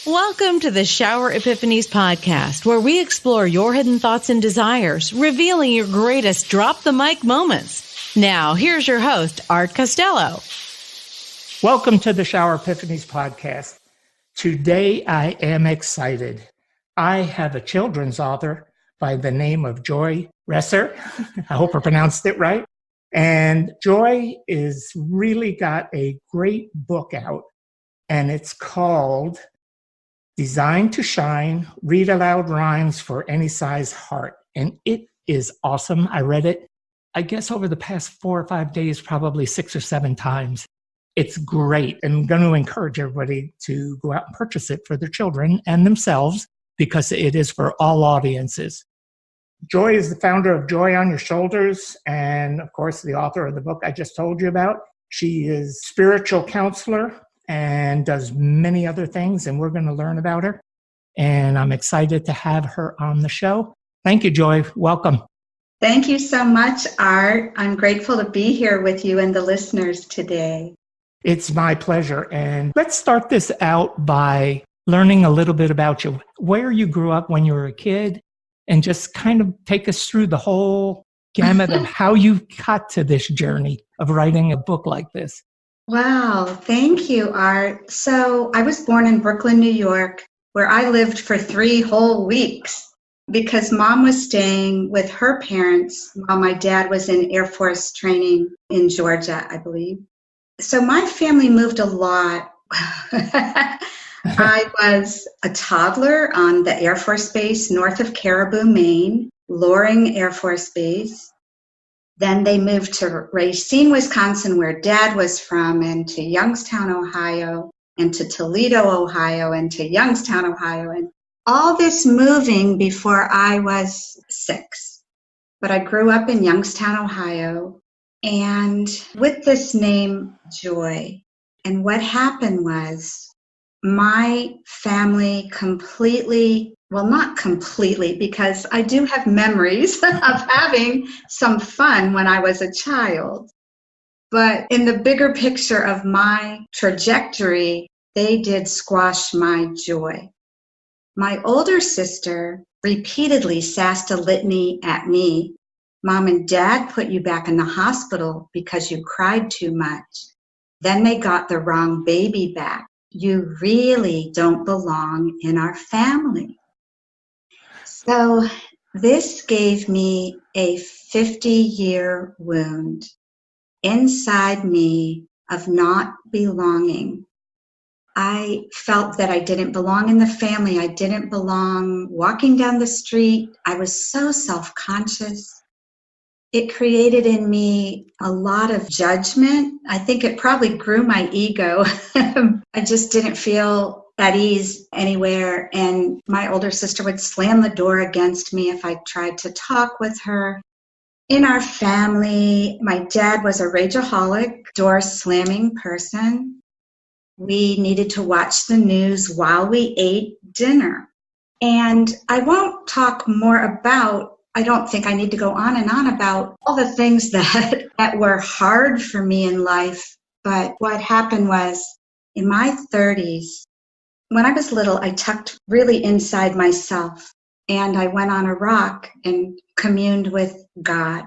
Welcome to the Shower Epiphanies podcast, where we explore your hidden thoughts and desires, revealing your greatest drop the mic moments. Now, here's your host, Art Costello. Welcome to the Shower Epiphanies podcast. Today, I am excited. I have a children's author by the name of Joy Resor. I hope I pronounced it right. And Joy is really got a great book out, and it's called Designed to Shine, Read Aloud Rhymes for Any Size Heart. And it is awesome. I read it, I guess, over the past 4 or 5 days, probably 6 or 7 times. It's great. And I'm going to encourage everybody to go out and purchase it for their children and themselves, because it is for all audiences. Joy is the founder of Joy on Your Shoulders and, of course, the author of the book I just told you about. She is spiritual counselor and does many other things, and we're going to learn about her. And I'm excited to have her on the show. Thank you, Joy. Welcome. Thank you so much, Art. I'm grateful to be here with you and the listeners today. It's my pleasure. And let's start this out by learning a little bit about you, where you grew up when you were a kid, and just kind of take us through the whole gamut of how you got to this journey of writing a book like this. Wow, thank you, Art. So I was born in Brooklyn, New York, where I lived for 3 whole weeks because Mom was staying with her parents while my dad was in Air Force training in Georgia, I believe. So my family moved a lot. I was a toddler on the Air Force Base north of Caribou, Maine, Loring Air Force Base. Then they moved to Racine, Wisconsin, where Dad was from, and to Youngstown, Ohio, and to Toledo, Ohio, and to Youngstown, Ohio, and all this moving before I was 6. But I grew up in Youngstown, Ohio, and with this name, Joy. And what happened was my family completely, well, not completely, because I do have memories of having some fun when I was a child. But in the bigger picture of my trajectory, they did squash my joy. My older sister repeatedly sassed a litany at me. Mom and Dad put you back in the hospital because you cried too much. Then they got the wrong baby back. You really don't belong in our family. So this gave me a 50-year wound inside me of not belonging. I felt that I didn't belong in the family. I didn't belong walking down the street. I was so self-conscious. It created in me a lot of judgment. I think it probably grew my ego. I just didn't feel at ease anywhere. And my older sister would slam the door against me if I tried to talk with her. In our family, my dad was a rageaholic, door-slamming person. We needed to watch the news while we ate dinner. And I won't talk more about, I don't think I need to go on and on about all the things that were hard for me in life. But what happened was, in my 30s, when I was little, I tucked really inside myself, and I went on a rock and communed with God.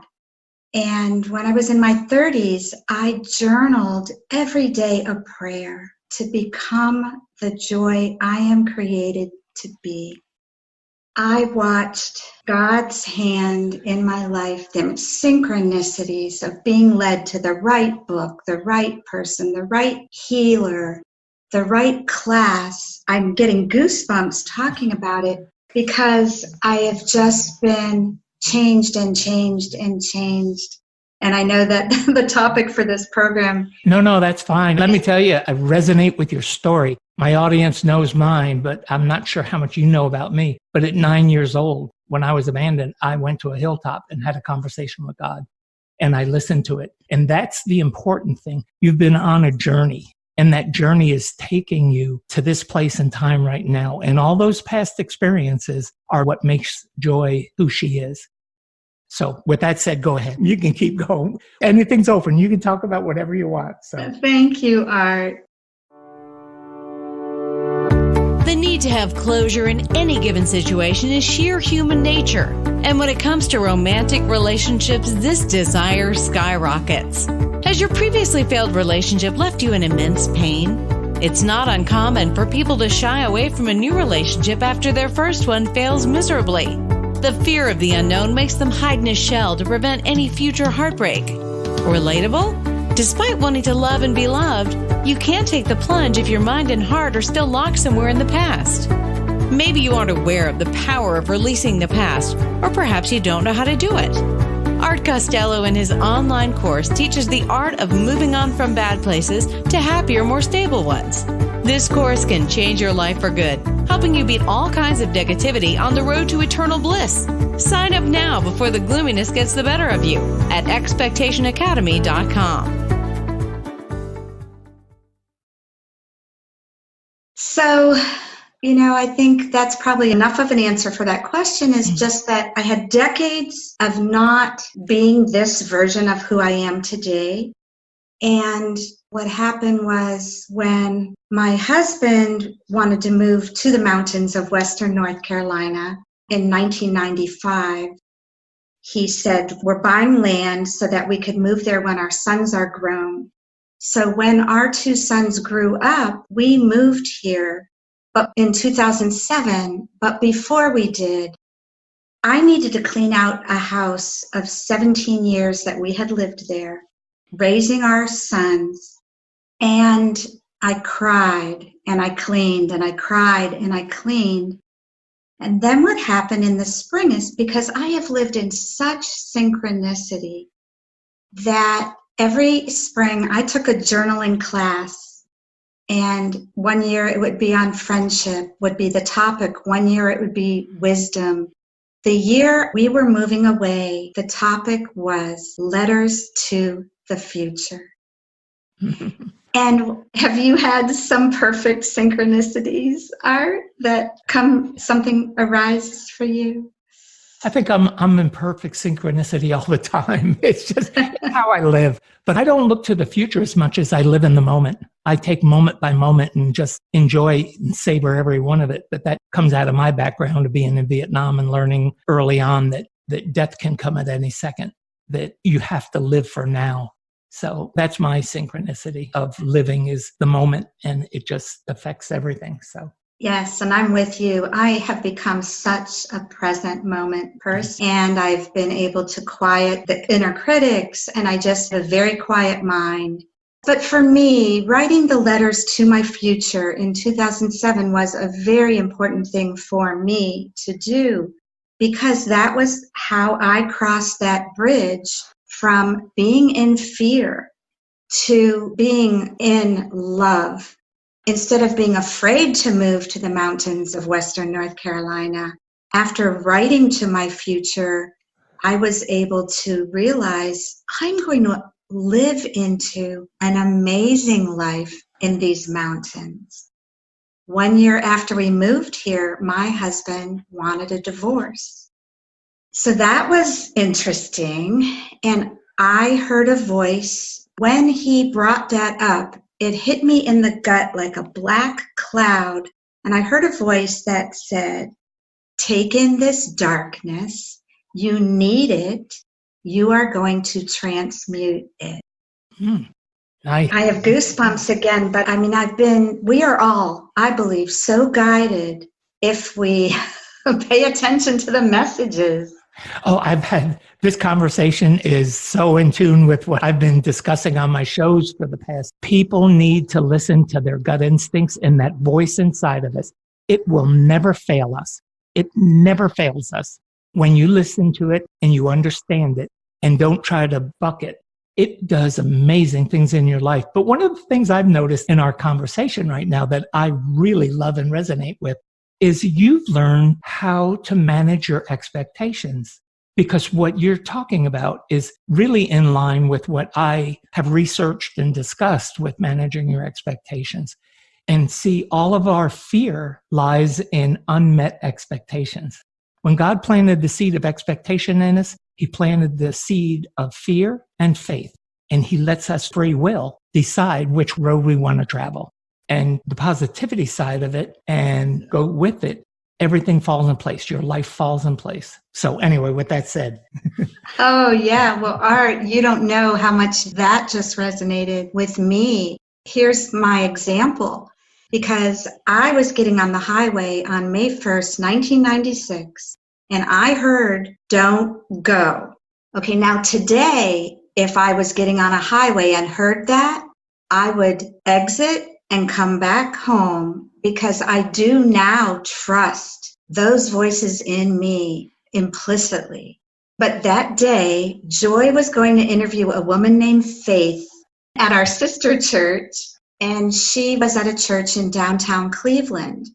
And when I was in my 30s, I journaled every day a prayer to become the joy I am created to be. I watched God's hand in my life, the synchronicities of being led to the right book, the right person, the right healer, the right class. I'm getting goosebumps talking about it because I have just been changed and changed and changed. And I know that the topic for this program. No, that's fine. Let me tell you, I resonate with your story. My audience knows mine, but I'm not sure how much you know about me. But at 9 years old, when I was abandoned, I went to a hilltop and had a conversation with God. And I listened to it. And that's the important thing. You've been on a journey. And that journey is taking you to this place in time right now. And all those past experiences are what makes Joy who she is. So with that said, go ahead. You can keep going. Anything's open. You can talk about whatever you want. So Thank you, Art. The need to have closure in any given situation is sheer human nature. And when it comes to romantic relationships, this desire skyrockets. Has your previously failed relationship left you in immense pain? It's not uncommon for people to shy away from a new relationship after their first one fails miserably. The fear of the unknown makes them hide in a shell to prevent any future heartbreak. Relatable? Despite wanting to love and be loved, you can't take the plunge if your mind and heart are still locked somewhere in the past. Maybe you aren't aware of the power of releasing the past, or perhaps you don't know how to do it. Art Costello in his online course teaches the art of moving on from bad places to happier, more stable ones. This course can change your life for good, helping you beat all kinds of negativity on the road to eternal bliss. Sign up now before the gloominess gets the better of you at expectationacademy.com. So, I think that's probably enough of an answer for that question, is just that I had decades of not being this version of who I am today. And what happened was, when my husband wanted to move to the mountains of Western North Carolina in 1995, he said, we're buying land so that we could move there when our sons are grown. So when our two sons grew up, we moved here, but in 2007. But before we did, I needed to clean out a house of 17 years that we had lived there, raising our sons. And I cried and I cleaned and I cried and I cleaned. And then what happened in the spring is, because I have lived in such synchronicity, that every spring I took a journaling class. And one year it would be on friendship, would be the topic. One year it would be wisdom. The year we were moving away, the topic was letters to the future. And have you had some perfect synchronicities, Art, that something arises for you? I think I'm in perfect synchronicity all the time. It's just how I live. But I don't look to the future as much as I live in the moment. I take moment by moment and just enjoy and savor every one of it. But that comes out of my background of being in Vietnam and learning early on that death can come at any second, that you have to live for now. So that's my synchronicity of living, is the moment, and it just affects everything. So. Yes, and I'm with you. I have become such a present moment person, and I've been able to quiet the inner critics, and I just have a very quiet mind. But for me, writing the letters to my future in 2007 was a very important thing for me to do, because that was how I crossed that bridge from being in fear to being in love. Instead of being afraid to move to the mountains of Western North Carolina, after writing to my future, I was able to realize I'm going to live into an amazing life in these mountains. 1 year after we moved here, my husband wanted a divorce. So that was interesting. And I heard a voice when he brought that up. It hit me in the gut like a black cloud. And I heard a voice that said, take in this darkness. You need it. You are going to transmute it. Nice. I have goosebumps again, but we are all, I believe, so guided if we pay attention to the messages. Oh, this conversation is so in tune with what I've been discussing on my shows for the past. People need to listen to their gut instincts and that voice inside of us. It will never fail us. It never fails us. When you listen to it and you understand it and don't try to buck it, it does amazing things in your life. But one of the things I've noticed in our conversation right now that I really love and resonate with is you've learned how to manage your expectations, because what you're talking about is really in line with what I have researched and discussed with managing your expectations. And see, all of our fear lies in unmet expectations. When God planted the seed of expectation in us, He planted the seed of fear and faith, and He lets us free will decide which road we want to travel. and the positivity side of it and go with it, everything falls in place. Your life falls in place. So anyway, with that said. Oh, yeah. Well, Art, you don't know how much that just resonated with me. Here's my example. Because I was getting on the highway on May 1st, 1996, and I heard, "Don't go." Okay, now today, if I was getting on a highway and heard that, I would exit and come back home, because I do now trust those voices in me implicitly. But that day, Joy was going to interview a woman named Faith at our sister church, and she was at a church in downtown Cleveland.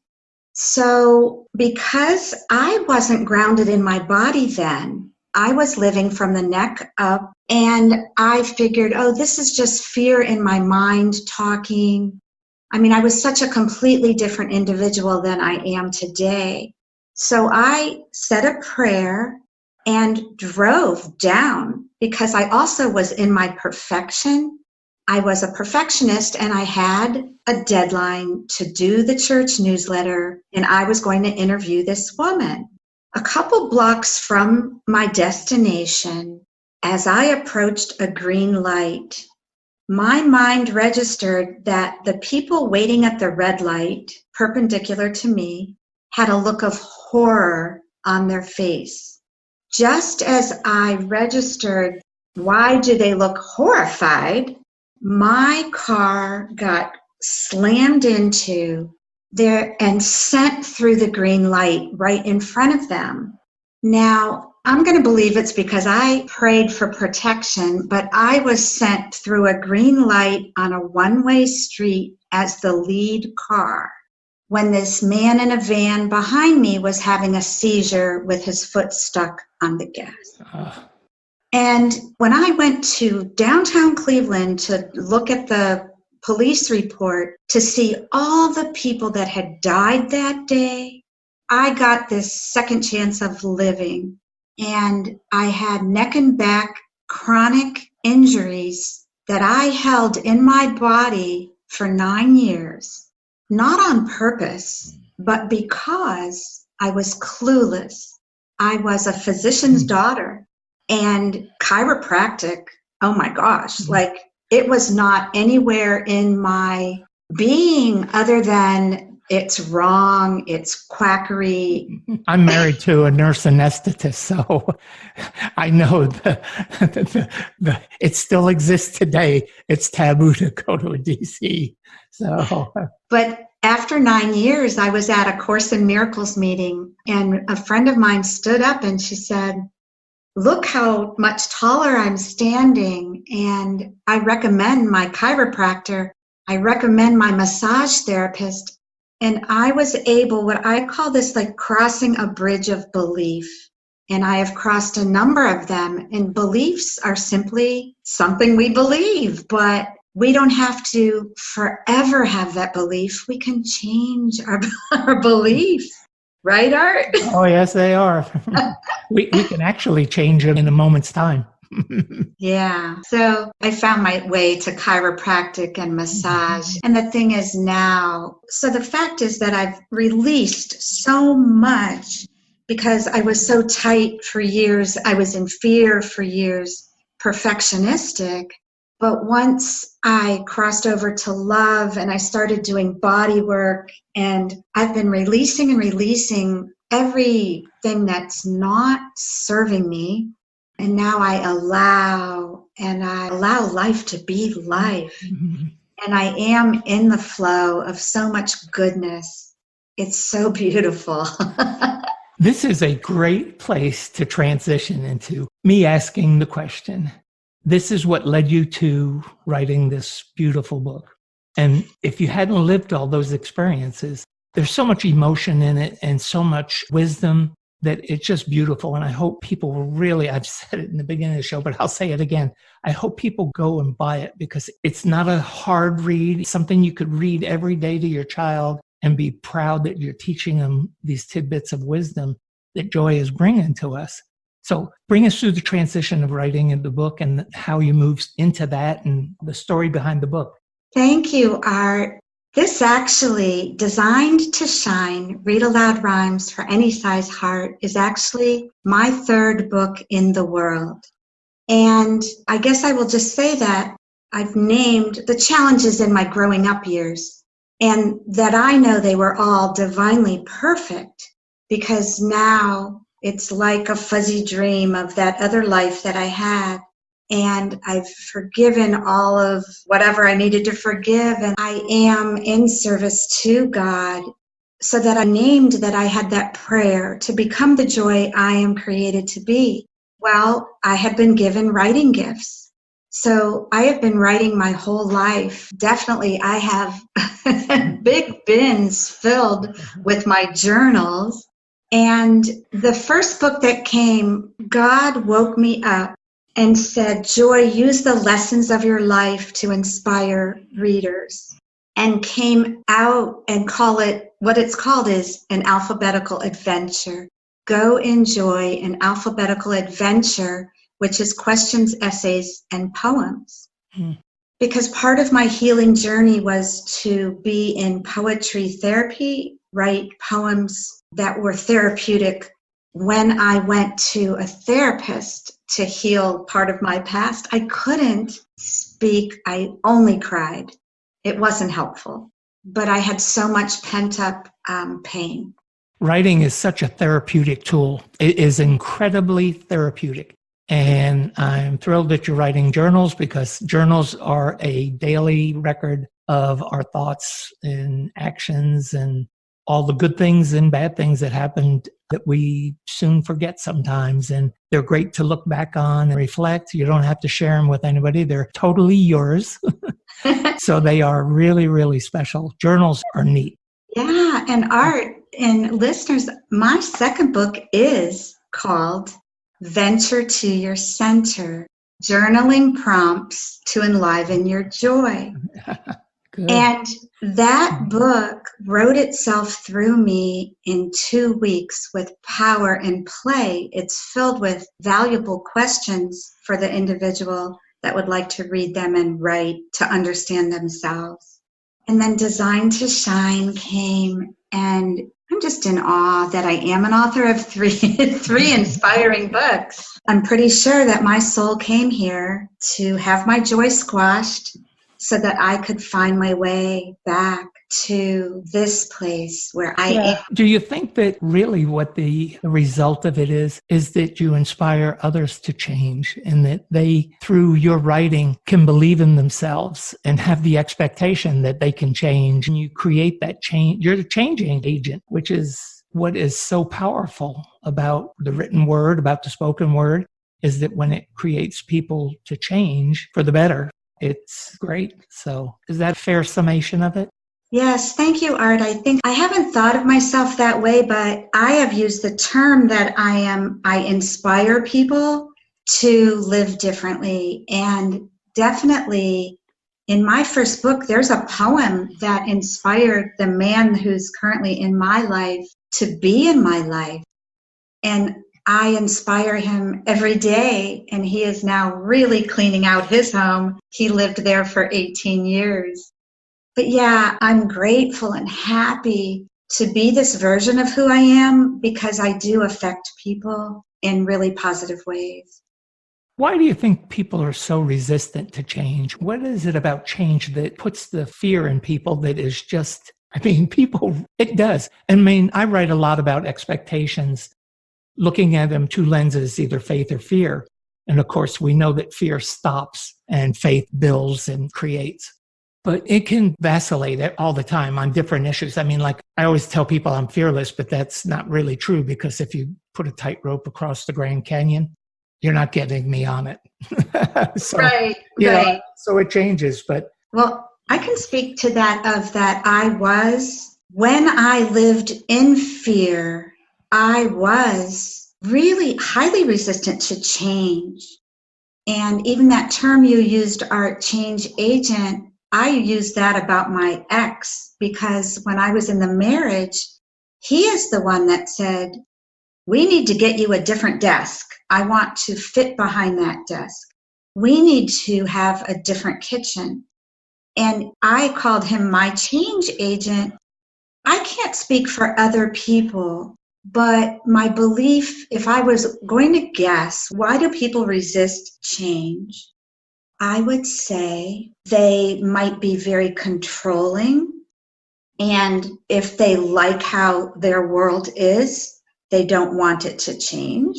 So because I wasn't grounded in my body then, I was living from the neck up, and I figured, oh, this is just fear in my mind talking. I mean, I was such a completely different individual than I am today. So I said a prayer and drove down, because I also was in my perfection. I was a perfectionist, and I had a deadline to do the church newsletter, and I was going to interview this woman. A couple blocks from my destination, as I approached a green light, my mind registered that the people waiting at the red light, perpendicular to me, had a look of horror on their face. Just as I registered, why do they look horrified? My car got slammed into there and sent through the green light right in front of them. Now, I'm going to believe it's because I prayed for protection, but I was sent through a green light on a one-way street as the lead car, when this man in a van behind me was having a seizure with his foot stuck on the gas. And when I went to downtown Cleveland to look at the police report to see all the people that had died that day, I got this second chance of living. And I had neck and back chronic injuries that I held in my body for 9 years, not on purpose, but because I was clueless. I was a physician's daughter, and chiropractic, oh my gosh, like it was not anywhere in my being other than it's wrong, it's quackery. I'm married to a nurse anesthetist, so I know it still exists today. It's taboo to go to a DC. So, but after 9 years, I was at a Course in Miracles meeting, and a friend of mine stood up and she said, "Look how much taller I'm standing, and I recommend my chiropractor. I recommend my massage therapist." And I was able, what I call this, like crossing a bridge of belief. And I have crossed a number of them. And beliefs are simply something we believe, but we don't have to forever have that belief. We can change our beliefs. Right, Art? Oh, yes, they are. we can actually change them in a moment's time. Yeah. So I found my way to chiropractic and massage. And the thing is now, so the fact is that I've released so much because I was so tight for years. I was in fear for years, perfectionistic. But once I crossed over to love and I started doing body work, and I've been releasing and releasing everything that's not serving me. And now I allow life to be life. Mm-hmm. And I am in the flow of so much goodness. It's so beautiful. This is a great place to transition into me asking the question. This is what led you to writing this beautiful book. And if you hadn't lived all those experiences, there's so much emotion in it and so much wisdom that it's just beautiful. And I hope people will really, I've said it in the beginning of the show, but I'll say it again. I hope people go and buy it because it's not a hard read. It's something you could read every day to your child and be proud that you're teaching them these tidbits of wisdom that Joy is bringing to us. So bring us through the transition of writing in the book and how you moved into that and the story behind the book. Thank you, Art. This actually, Designed to Shine, Read Aloud Rhymes for Any Size Heart, is actually my third book in the world. And I guess I will just say that I've named the challenges in my growing up years, and that I know they were all divinely perfect, because now it's like a fuzzy dream of that other life that I had. And I've forgiven all of whatever I needed to forgive. And I am in service to God, so that I named that I had that prayer to become the joy I am created to be. Well, I had been given writing gifts. So I have been writing my whole life. Definitely, I have big bins filled with my journals. And the first book that came, God woke me up and said, Joy, use the lessons of your life to inspire readers. And came out and call it, what it's called is an alphabetical adventure. Go enjoy an alphabetical adventure, which is questions, essays, and poems. Because part of my healing journey was to be in poetry therapy, write poems that were therapeutic. When I went to a therapist to heal part of my past, I couldn't speak. I only cried. It wasn't helpful, but I had so much pent-up pain. Writing is such a therapeutic tool. It is incredibly therapeutic. And I'm thrilled that you're writing journals, because journals are a daily record of our thoughts and actions and all the good things and bad things that happened that we soon forget sometimes. And they're great to look back on and reflect. You don't have to share them with anybody. They're totally yours. So they are really, really special. Journals are neat. Yeah, and Art and listeners, my second book is called Venture to Your Center, Journaling Prompts to Enliven Your Joy. Good. And that book wrote itself through me in 2 weeks with power and play. It's filled with valuable questions for the individual that would like to read them and write to understand themselves. And then Designed to Shine came, and I'm just in awe that I am an author of three inspiring books. I'm pretty sure that my soul came here to have my joy squashed so that I could find my way back to this place where I am. Do you think that really what the result of it is that you inspire others to change, and that they, through your writing, can believe in themselves and have the expectation that they can change, and you create that change? You're the changing agent, which is what is so powerful about the written word, about the spoken word, is that when it creates people to change for the better, it's great. So is that a fair summation of it? Yes, thank you, Art. I think I haven't thought of myself that way, but I have used the term that I inspire people to live differently. And definitely in my first book, there's a poem that inspired the man who's currently in my life to be in my life. And I inspire him every day, and he is now really cleaning out his home. He lived there for 18 years. But yeah, I'm grateful and happy to be this version of who I am, because I do affect people in really positive ways. Why do you think people are so resistant to change? What is it about change that puts the fear in people that is just, people, it does. I write a lot about expectations, looking at them 2 lenses, either faith or fear. And of course, we know that fear stops and faith builds and creates. But it can vacillate all the time on different issues. I always tell people I'm fearless, but that's not really true, because if you put a tightrope across the Grand Canyon, you're not getting me on it. Right. So it changes. But well, I can speak to that when I lived in fear, I was really highly resistant to change. And even that term you used, Art, change agent, I used that about my ex, because when I was in the marriage, he is the one that said, we need to get you a different desk. I want to fit behind that desk. We need to have a different kitchen. And I called him my change agent. I can't speak for other people, but my belief, if I was going to guess, why do people resist change? I would say they might be very controlling. And if they like how their world is, they don't want it to change.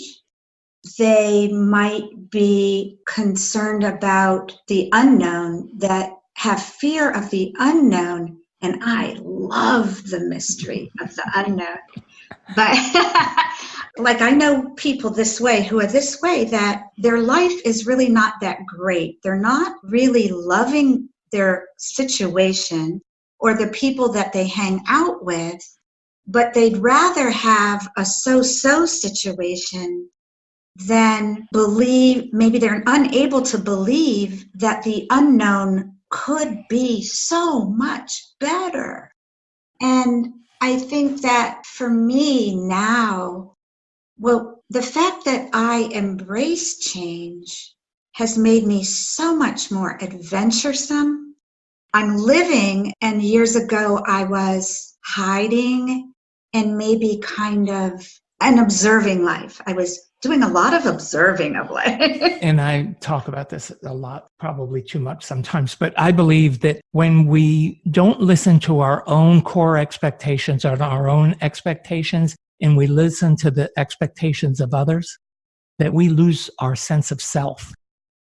They might be concerned about the unknown, that have fear of the unknown. And I love the mystery of the unknown. But like I know people this way who are this way, that their life is really not that great. They're not really loving their situation or the people that they hang out with, but they'd rather have a so-so situation than believe, maybe they're unable to believe that the unknown could be so much better. And I think that for me now, well, the fact that I embrace change has made me so much more adventuresome. I'm living, and years ago I was hiding and maybe kind of an observing life. I was doing a lot of observing of life. And I talk about this a lot, probably too much sometimes, but I believe that when we don't listen to our own core expectations or our own expectations, and we listen to the expectations of others, that we lose our sense of self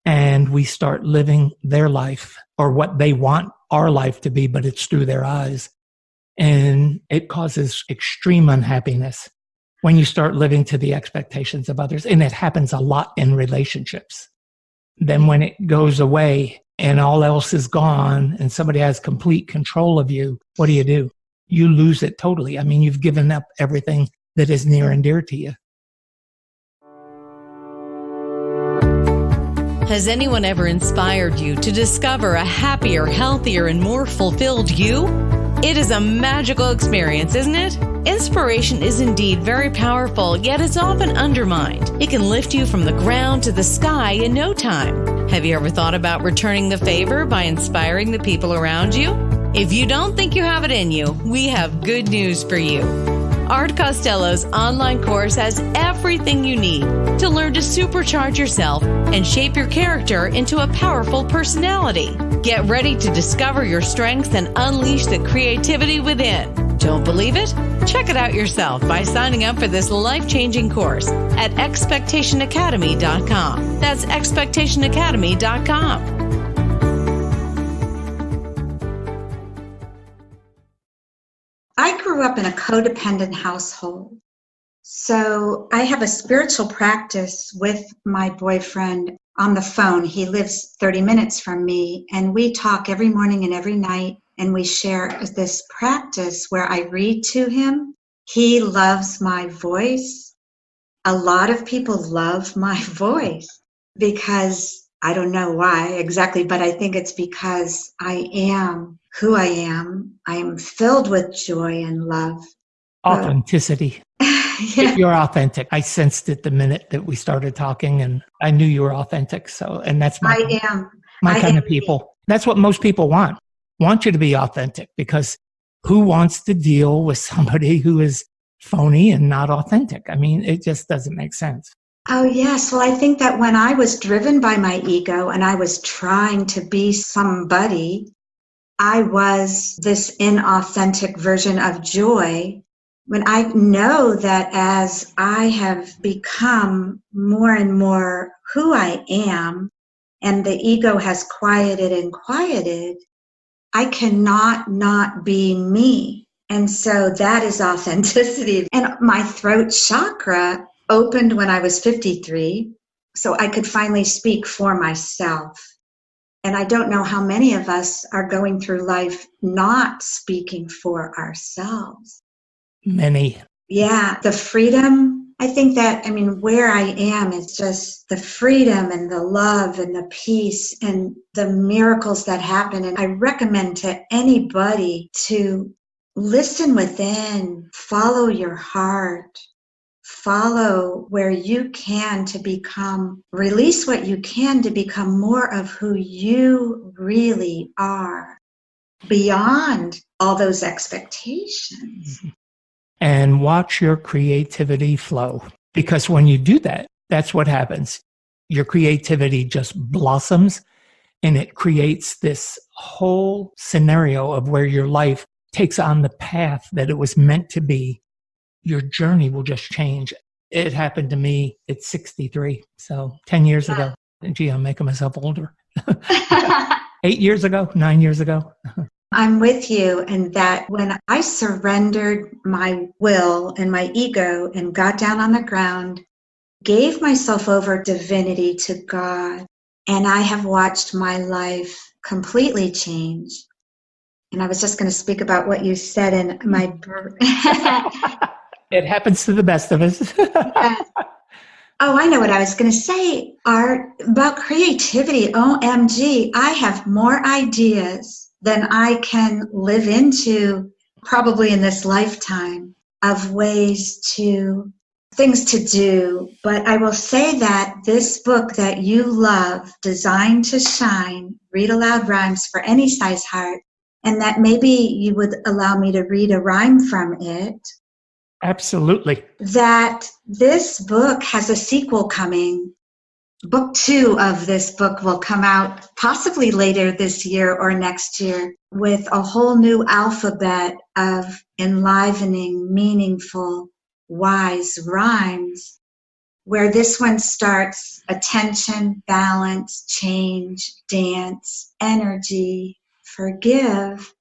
and we start living their life or what they want our life to be, but it's through their eyes. And it causes extreme unhappiness when you start living to the expectations of others. And it happens a lot in relationships. Then when it goes away and all else is gone and somebody has complete control of you, what do? You lose it totally. I mean, you've given up everything that is near and dear to you. Has anyone ever inspired you to discover a happier, healthier, and more fulfilled you? It is a magical experience, isn't it? Inspiration is indeed very powerful, yet it's often undermined. It can lift you from the ground to the sky in no time. Have you ever thought about returning the favor by inspiring the people around you? If you don't think you have it in you, we have good news for you. Art Costello's online course has everything you need to learn to supercharge yourself and shape your character into a powerful personality. Get ready to discover your strengths and unleash the creativity within. Don't believe it? Check it out yourself by signing up for this life-changing course at expectationacademy.com. That's expectationacademy.com. I grew up in a codependent household. So I have a spiritual practice with my boyfriend on the phone. He lives 30 minutes from me, and we talk every morning and every night, and we share this practice where I read to him. He loves my voice. A lot of people love my voice because I don't know why exactly, but I think it's because I am who I am. I am filled with joy and love. Authenticity. Yeah. You're authentic. I sensed it the minute that we started talking, and I knew you were authentic. So, and that's my kind of people. That's what most people want you to be authentic, because who wants to deal with somebody who is phony and not authentic? I mean, it just doesn't make sense. Oh, yes. Well, I think that when I was driven by my ego and I was trying to be somebody, I was this inauthentic version of joy. When I know that as I have become more and more who I am, and the ego has quieted and quieted, I cannot not be me. And so that is authenticity. And my throat chakra opened when I was 53, so I could finally speak for myself. And I don't know how many of us are going through life not speaking for ourselves. Many. Yeah, the freedom. I think that, where I am is just the freedom and the love and the peace and the miracles that happen. And I recommend to anybody to listen within, follow your heart, follow where you can to become, release what you can to become more of who you really are, beyond all those expectations. And watch your creativity flow. Because when you do that, that's what happens. Your creativity just blossoms and it creates this whole scenario of where your life takes on the path that it was meant to be. Your journey will just change. It happened to me at 63. So 10 years ago. Gee, I'm making myself older. 8 years ago, 9 years ago. I'm with you in that when I surrendered my will and my ego and got down on the ground, gave myself over divinity to God, and I have watched my life completely change. And I was just going to speak about what you said in my birth. It happens to the best of us. Yes. Oh, I know what I was going to say, Art, about creativity. OMG, I have more ideas than I can live into probably in this lifetime of things to do. But I will say that this book that you love, Designed to Shine, Read Aloud Rhymes for Any Size Heart, and that maybe you would allow me to read a rhyme from it. Absolutely. That this book has a sequel coming. Book 2 of this book will come out possibly later this year or next year with a whole new alphabet of enlivening, meaningful, wise rhymes, where this one starts attention, balance, change, dance, energy, forgive.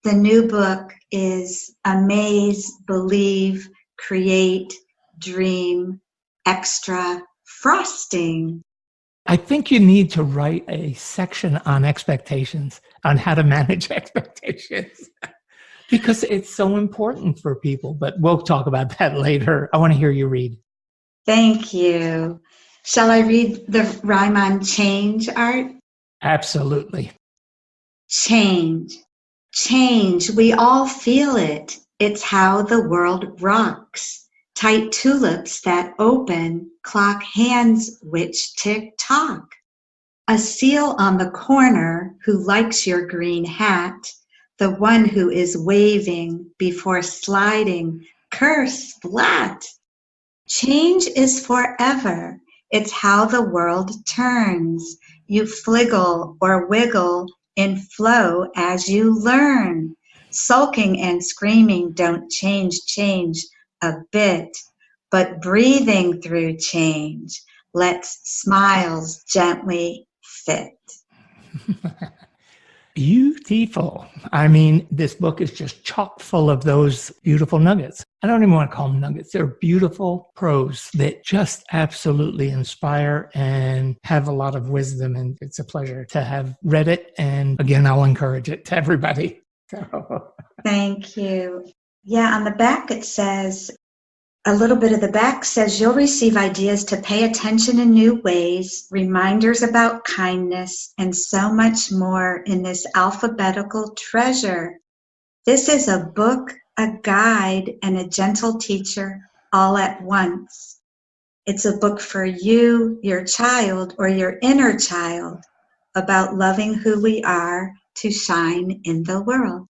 The new book is amaze, believe, create, dream, extra, frosting. I think you need to write a section on expectations, on how to manage expectations, because it's so important for people. But we'll talk about that later. I want to hear you read. Thank you. Shall I read the rhyme on change, Art? Absolutely. Change. Change, we all feel it. It's how the world rocks. Tight tulips that open, clock hands which tick-tock. A seal on the corner who likes your green hat, the one who is waving before sliding, curse, splat. Change is forever. It's how the world turns. You fliggle or wiggle in flow as you learn. Sulking and screaming don't change a bit, but breathing through change lets smiles gently fit. Beautiful. I mean, this book is just chock full of those beautiful nuggets. I don't even want to call them nuggets. They're beautiful prose that just absolutely inspire and have a lot of wisdom. And it's a pleasure to have read it. And again, I'll encourage it to everybody. Thank you. Yeah, on the back it says, a little bit of the back says, you'll receive ideas to pay attention in new ways, reminders about kindness, and so much more in this alphabetical treasure. This is a book, a guide, and a gentle teacher all at once. It's a book for you, your child, or your inner child, about loving who we are to shine in the world.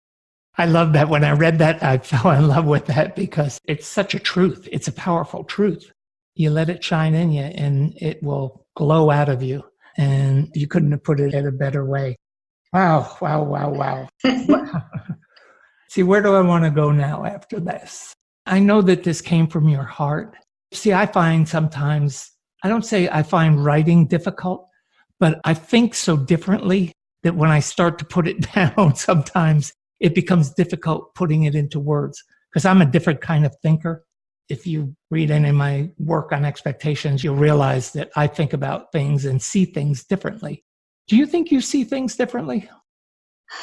I love that. When I read that, I fell in love with that because it's such a truth. It's a powerful truth. You let it shine in you and it will glow out of you. And you couldn't have put it in a better way. Wow, wow, wow, wow. See, where do I want to go now after this? I know that this came from your heart. See, I find sometimes, I don't say I find writing difficult, but I think so differently that when I start to put it down, sometimes it becomes difficult putting it into words because I'm a different kind of thinker. If you read any of my work on expectations, you'll realize that I think about things and see things differently. Do you think you see things differently?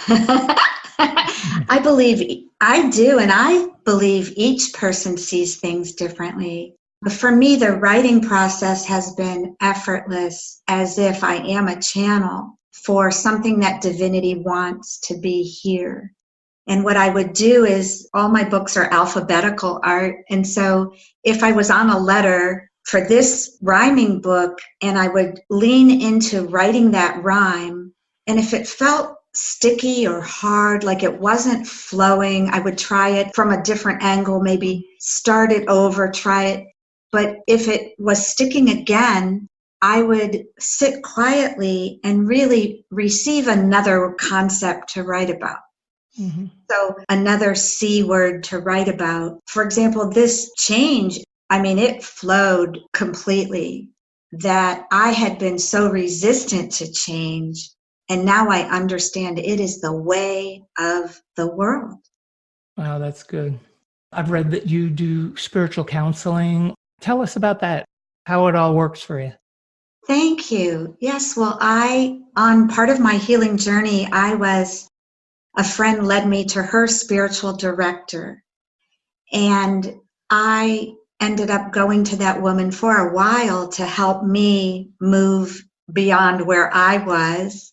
I believe I do, and I believe each person sees things differently. For me, the writing process has been effortless, as if I am a channel for something that divinity wants to be here. And what I would do is all my books are alphabetical art. And so if I was on a letter for this rhyming book and I would lean into writing that rhyme, and if it felt sticky or hard, like it wasn't flowing, I would try it from a different angle, maybe start it over, try it. But if it was sticking again, I would sit quietly and really receive another concept to write about. Mm-hmm. So another C word to write about. For example, this change, it flowed completely, that I had been so resistant to change. And now I understand it is the way of the world. Wow, that's good. I've read that you do spiritual counseling. Tell us about that, how it all works for you. Thank you. Yes, well, on part of my healing journey, a friend led me to her spiritual director. And I ended up going to that woman for a while to help me move beyond where I was.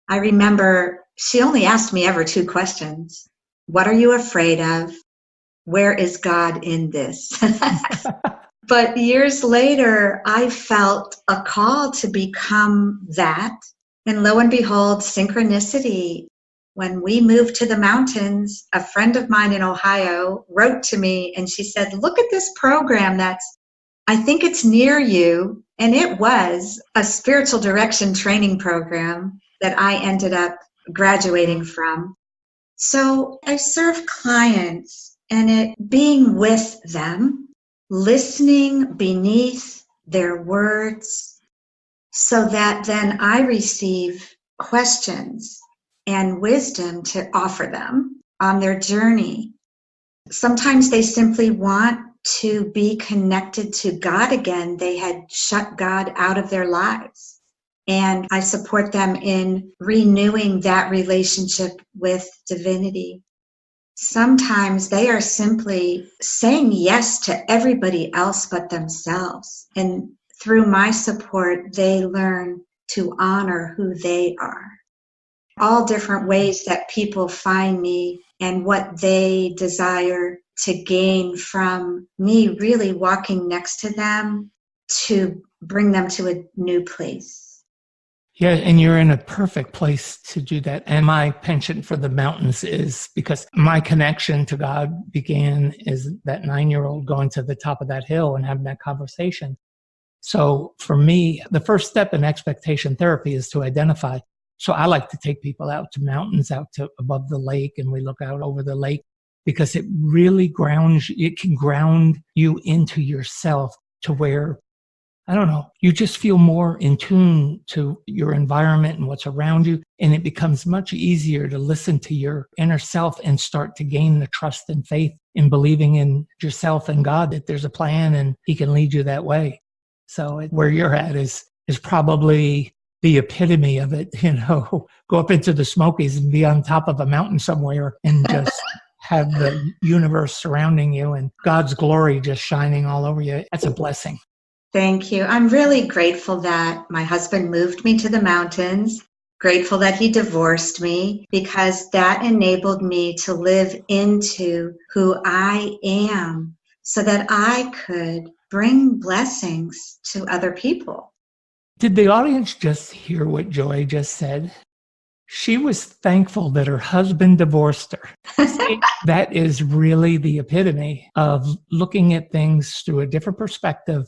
I remember she only asked me ever 2 questions. What are you afraid of? Where is God in this? But years later, I felt a call to become that. And lo and behold, synchronicity. When we moved to the mountains, a friend of mine in Ohio wrote to me and she said, look at this program I think it's near you. And it was a spiritual direction training program that I ended up graduating from. So I serve clients, and it being with them, listening beneath their words, so that then I receive questions and wisdom to offer them on their journey. Sometimes they simply want to be connected to God again. They had shut God out of their lives. And I support them in renewing that relationship with divinity. Sometimes they are simply saying yes to everybody else but themselves. And through my support, they learn to honor who they are. All different ways that people find me and what they desire to gain from me really walking next to them to bring them to a new place. Yeah, and you're in a perfect place to do that. And my penchant for the mountains is because my connection to God began as that 9-year-old going to the top of that hill and having that conversation. So for me, the first step in expectation therapy is to identify. So I like to take people out to mountains, out to above the lake, and we look out over the lake because it really it can ground you into yourself to where, I don't know, you just feel more in tune to your environment and what's around you. And it becomes much easier to listen to your inner self and start to gain the trust and faith in believing in yourself and God, that there's a plan and He can lead you that way. So where you're at is probably the epitome of it, go up into the Smokies and be on top of a mountain somewhere and just have the universe surrounding you and God's glory just shining all over you. That's a blessing. Thank you. I'm really grateful that my husband moved me to the mountains, grateful that he divorced me, because that enabled me to live into who I am so that I could bring blessings to other people. Did the audience just hear what Joy just said? She was thankful that her husband divorced her. See, that is really the epitome of looking at things through a different perspective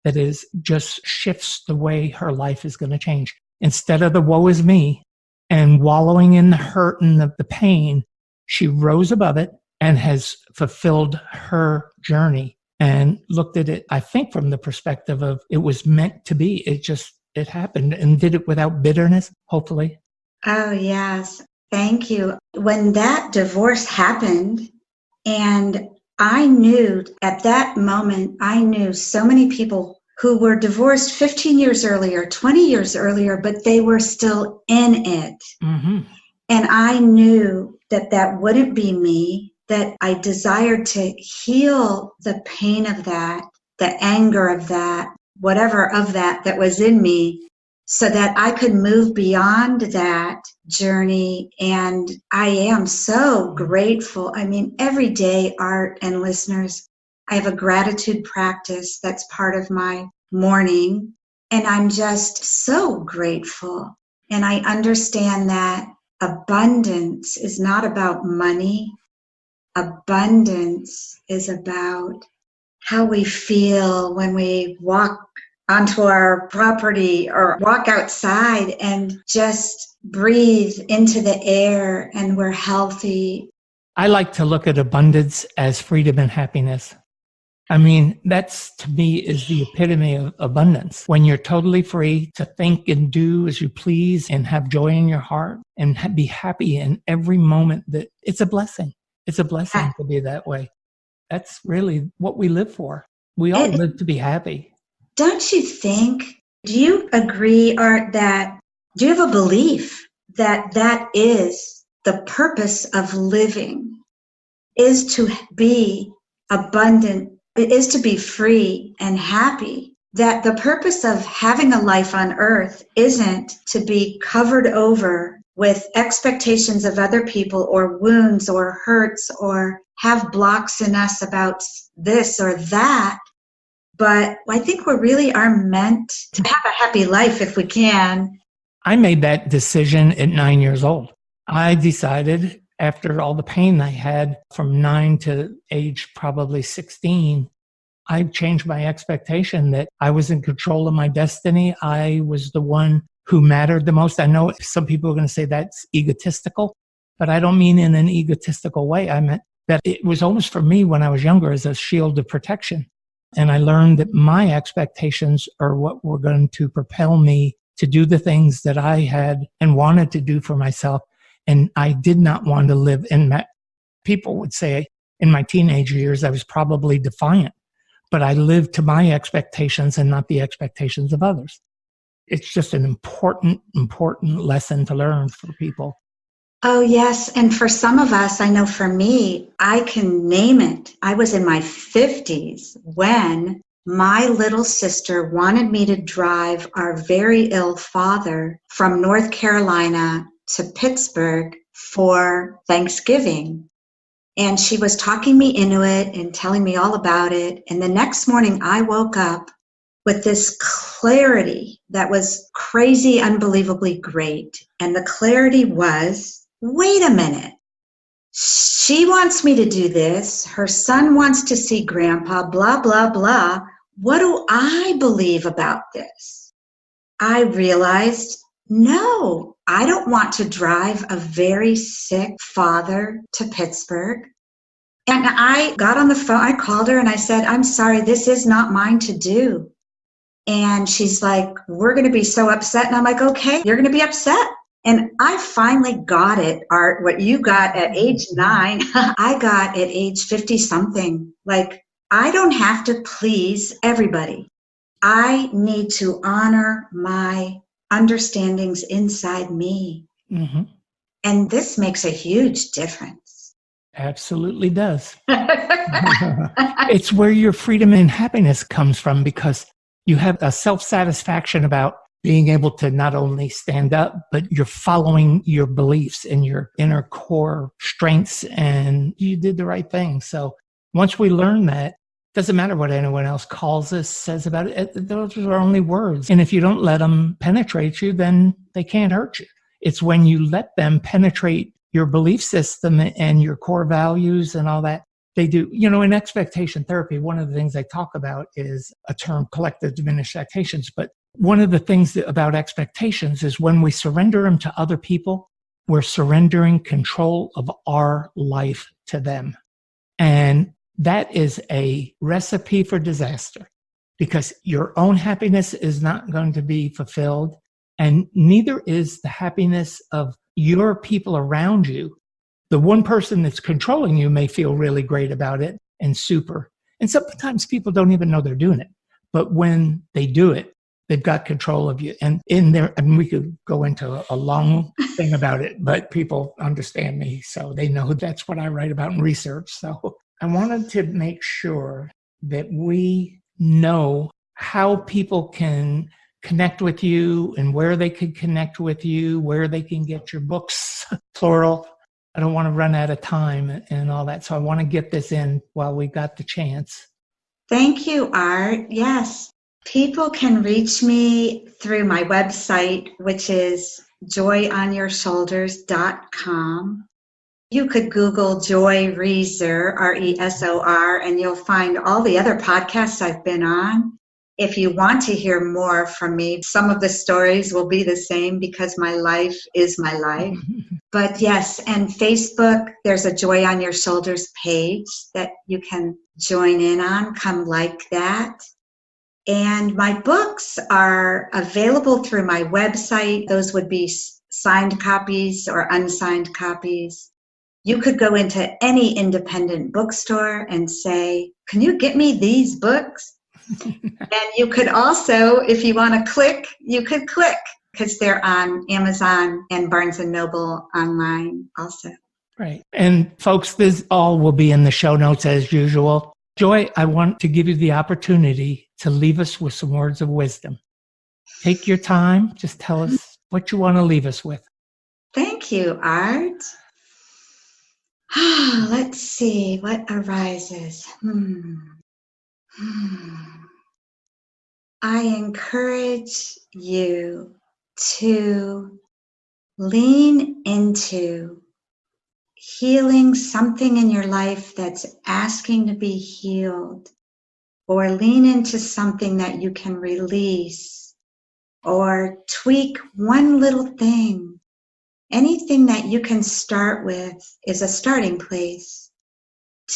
that just shifts the way her life is going to change. Instead of the woe is me and wallowing in the hurt and the pain, she rose above it and has fulfilled her journey and looked at it, I think, from the perspective of it was meant to be. It happened, and did it without bitterness, hopefully. Oh, yes. Thank you. When that divorce happened, and I knew at that moment, I knew so many people who were divorced 15 years earlier, 20 years earlier, but they were still in it. Mm-hmm. And I knew that wouldn't be me, that I desired to heal the pain of that, the anger of that, whatever of that was in me, so that I could move beyond that journey. And I am so grateful. I mean, every day, Art and listeners, I have a gratitude practice that's part of my morning. And I'm just so grateful. And I understand that abundance is not about money. Abundance is about how we feel when we walk onto our property or walk outside and just breathe into the air and we're healthy. I like to look at abundance as freedom and happiness. I mean, that's to me is the epitome of abundance. When you're totally free to think and do as you please and have joy in your heart and be happy in every moment, that it's a blessing. It's a blessing to be that way. That's really what we live for. We all live to be happy. Don't you think? Do you agree, Art, do you have a belief that that is the purpose of living, is to be abundant, is to be free and happy? That the purpose of having a life on earth isn't to be covered over with expectations of other people or wounds or hurts or have blocks in us about this or that. But I think we really are meant to have a happy life if we can. I made that decision at 9 years old. I decided after all the pain I had from 9 to age probably 16, I changed my expectation that I was in control of my destiny. I was the one who mattered the most. I know some people are going to say that's egotistical, but I don't mean in an egotistical way. I meant that it was almost for me when I was younger as a shield of protection. And I learned that my expectations are what were going to propel me to do the things that I had and wanted to do for myself. And I did not want to live in that. People would say in my teenage years, I was probably defiant, but I lived to my expectations and not the expectations of others. It's just an important lesson to learn for people. Oh, yes. And for some of us, I know for me, I can name it. I was in my 50s when my little sister wanted me to drive our very ill father from North Carolina to Pittsburgh for Thanksgiving. And she was talking me into it and telling me all about it. And the next morning I woke up with this clarity that was crazy, unbelievably great. And the clarity was, wait a minute. She wants me to do this. Her son wants to see grandpa, blah, blah, blah. What do I believe about this? I realized, no, I don't want to drive a very sick father to Pittsburgh. And I got on the phone, I called her and I said, I'm sorry, this is not mine to do. And she's like, we're going to be so upset. And I'm like, okay, you're going to be upset. And I finally got it, Art, what you got at age 9, I got at age 50 something. Like, I don't have to please everybody. I need to honor my understandings inside me. Mm-hmm. And this makes a huge difference. Absolutely does. It's where your freedom and happiness comes from, because you have a self-satisfaction about being able to not only stand up, but you're following your beliefs and your inner core strengths, and you did the right thing. So once we learn that, doesn't matter what anyone else calls us, says about it. Those are only words. And if you don't let them penetrate you, then they can't hurt you. It's when you let them penetrate your belief system and your core values and all that. They do, in expectation therapy, one of the things I talk about is a term, collective diminished expectations. But one of the things about expectations is when we surrender them to other people, we're surrendering control of our life to them. And that is a recipe for disaster, because your own happiness is not going to be fulfilled, and neither is the happiness of your people around you. The one person that's controlling you may feel really great about it and super. And sometimes people don't even know they're doing it. But when they do it, they've got control of you. And in there, and we could go into a long thing about it, but people understand me, so they know that's what I write about in research. So I wanted to make sure that we know how people can connect with you and where they can connect with you, where they can get your books, plural. I don't want to run out of time and all that. So I want to get this in while we got the chance. Thank you, Art. Yes. People can reach me through my website, which is joyonyourshoulders.com. You could Google Joy Resor, R-E-S-O-R, and you'll find all the other podcasts I've been on. If you want to hear more from me, some of the stories will be the same because my life is my life. But yes, and Facebook, there's a Joy on Your Shoulders page that you can join in on. Come like that. And my books are available through my website. Those would be signed copies or unsigned copies. You could go into any independent bookstore and say, can you get me these books? And you could also, if you want to click, you could click because they're on Amazon and Barnes & Noble online also. Right. And folks, this all will be in the show notes as usual. Joy, I want to give you the opportunity to leave us with some words of wisdom. Take your time. Just tell us what you want to leave us with. Thank you, Art. Let's see what arises. I encourage you to lean into healing something in your life that's asking to be healed, or lean into something that you can release, or tweak one little thing. Anything that you can start with is a starting place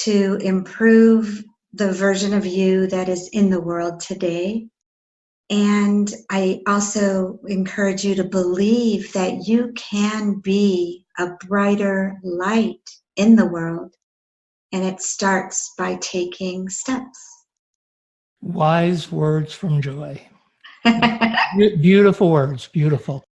to improve the version of you that is in the world today. And I also encourage you to believe that you can be a brighter light in the world. And it starts by taking steps. Wise words from Joy. Beautiful words. Beautiful.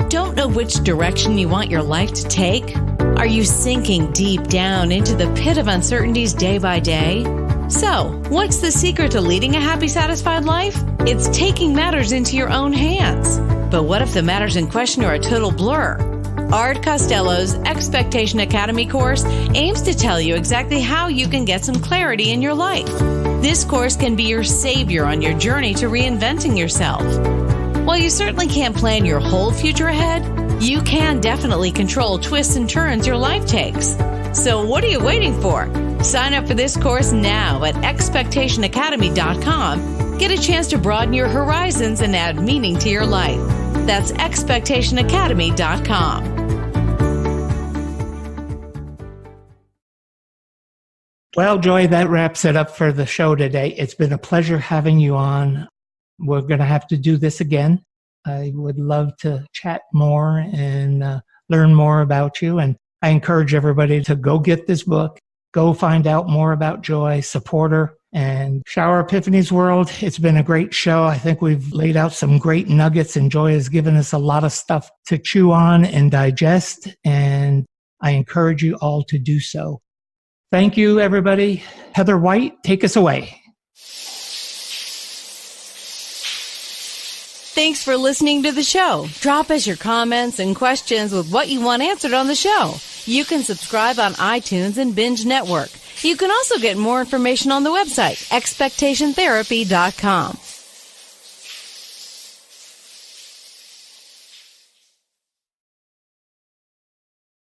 Don't know which direction you want your life to take? Are you sinking deep down into the pit of uncertainties day by day? So, what's the secret to leading a happy, satisfied life? It's taking matters into your own hands. But what if the matters in question are a total blur? Art Costello's Expectation Academy course aims to tell you exactly how you can get some clarity in your life. This course can be your savior on your journey to reinventing yourself. While you certainly can't plan your whole future ahead, you can definitely control twists and turns your life takes. So what are you waiting for? Sign up for this course now at expectationacademy.com. Get a chance to broaden your horizons and add meaning to your life. That's expectationacademy.com. Well, Joy, that wraps it up for the show today. It's been a pleasure having you on. We're going to have to do this again. I would love to chat more and learn more about you. And I encourage everybody to go get this book, go find out more about Joy, support her, and Shower Epiphanies World. It's been a great show. I think we've laid out some great nuggets, and Joy has given us a lot of stuff to chew on and digest, and I encourage you all to do so. Thank you, everybody. Heather White, take us away. Thanks for listening to the show. Drop us your comments and questions with what you want answered on the show. You can subscribe on iTunes and Binge Network. You can also get more information on the website, expectationtherapy.com.